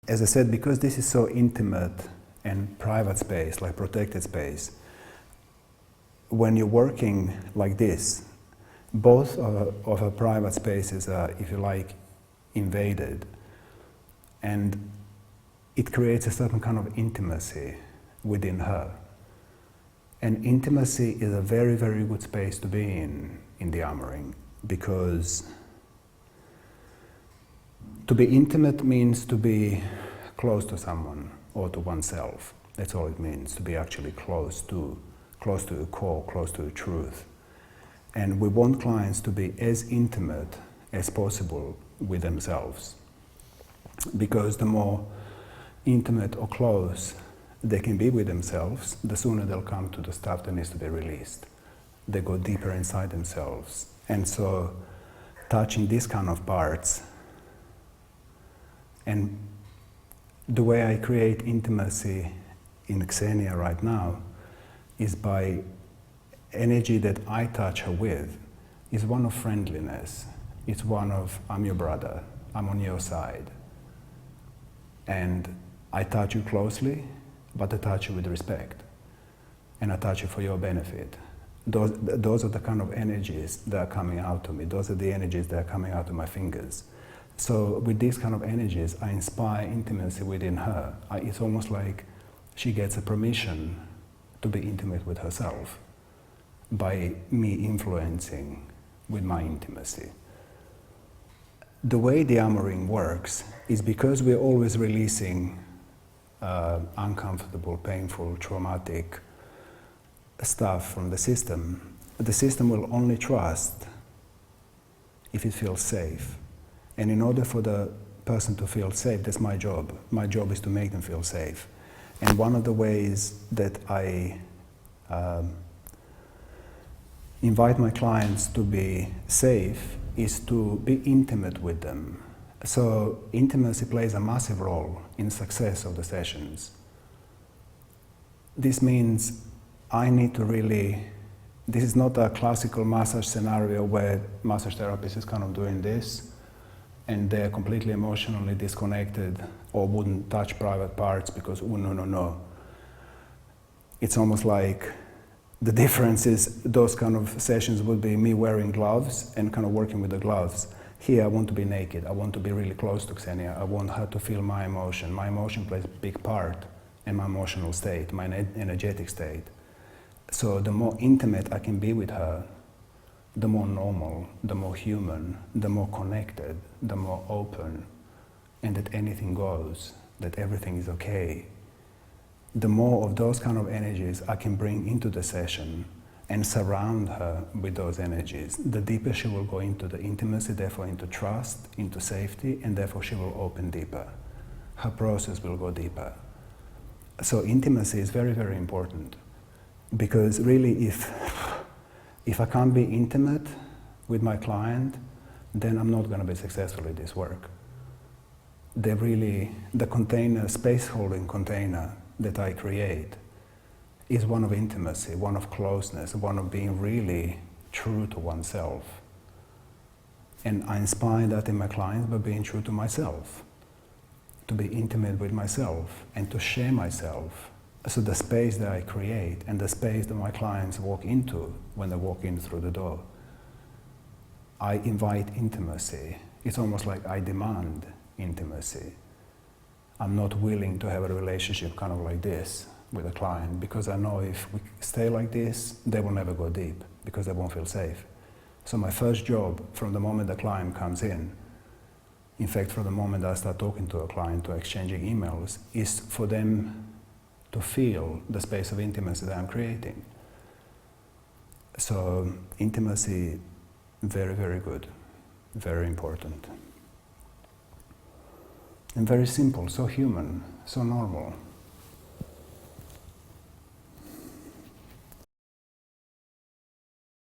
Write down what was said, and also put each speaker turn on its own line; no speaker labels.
As I said, because this is so intimate and private space, like protected space, when you're working like this, both of our private spaces are, if you like, invaded, and it creates a certain kind of intimacy within her. And intimacy is a very, very good space to be in De-armouring, because to be intimate means to be close to someone or to oneself. That's all it means, to be actually close to your core, close to the truth. And we want clients to be as intimate as possible with themselves, because the more intimate or close they can be with themselves, the sooner they'll come to the stuff that needs to be released. They go deeper inside themselves. And so touching these kind of parts, and the way I create intimacy in Xenia right now is by energy that I touch her with, is one of friendliness. It's one of, I'm your brother, I'm on your side. And I touch you closely, but I touch you with respect. And I touch you for your benefit. Those are the kind of energies that are coming out to me. Those are the energies that are coming out of my fingers. So with these kind of energies, I inspire intimacy within her. It's almost like she gets a permission to be intimate with herself by me influencing with my intimacy. The way De-armouring works is because we're always releasing uncomfortable, painful, traumatic stuff from the system will only trust if it feels safe. And in order for the person to feel safe, that's my job. My job is to make them feel safe. And one of the ways that I invite my clients to be safe is to be intimate with them. So intimacy plays a massive role in success of the sessions. This means I need to really, this is not a classical massage scenario where massage therapist is kind of doing this and they're completely emotionally disconnected or wouldn't touch private parts because, oh, no. It's almost like the difference is those kind of sessions would be me wearing gloves and kind of working with the gloves. Here I want to be naked, I want to be really close to Xenia, I want her to feel my emotion. My emotion plays a big part in my emotional state, my energetic state. So the more intimate I can be with her, the more normal, the more human, the more connected, the more open, and that anything goes, that everything is okay. The more of those kind of energies I can bring into the session and surround her with those energies, the deeper she will go into the intimacy, therefore into trust, into safety, and therefore she will open deeper. Her process will go deeper. So intimacy is very, very important, because really if I can't be intimate with my client, then I'm not going to be successful in this work. The container, space-holding container that I create is one of intimacy, one of closeness, one of being really true to oneself. And I inspire that in my clients by being true to myself, to be intimate with myself and to share myself. So the space that I create and the space that my clients walk into when they walk in through the door, I invite intimacy. It's almost like I demand intimacy. I'm not willing to have a relationship kind of like this with a client, because I know if we stay like this, they will never go deep because they won't feel safe. So my first job from the moment the client comes in fact, from the moment I start talking to a client, to exchanging emails, is for them to feel the space of intimacy that I'm creating. So intimacy, very, very good, very important. And very simple, so human, so normal.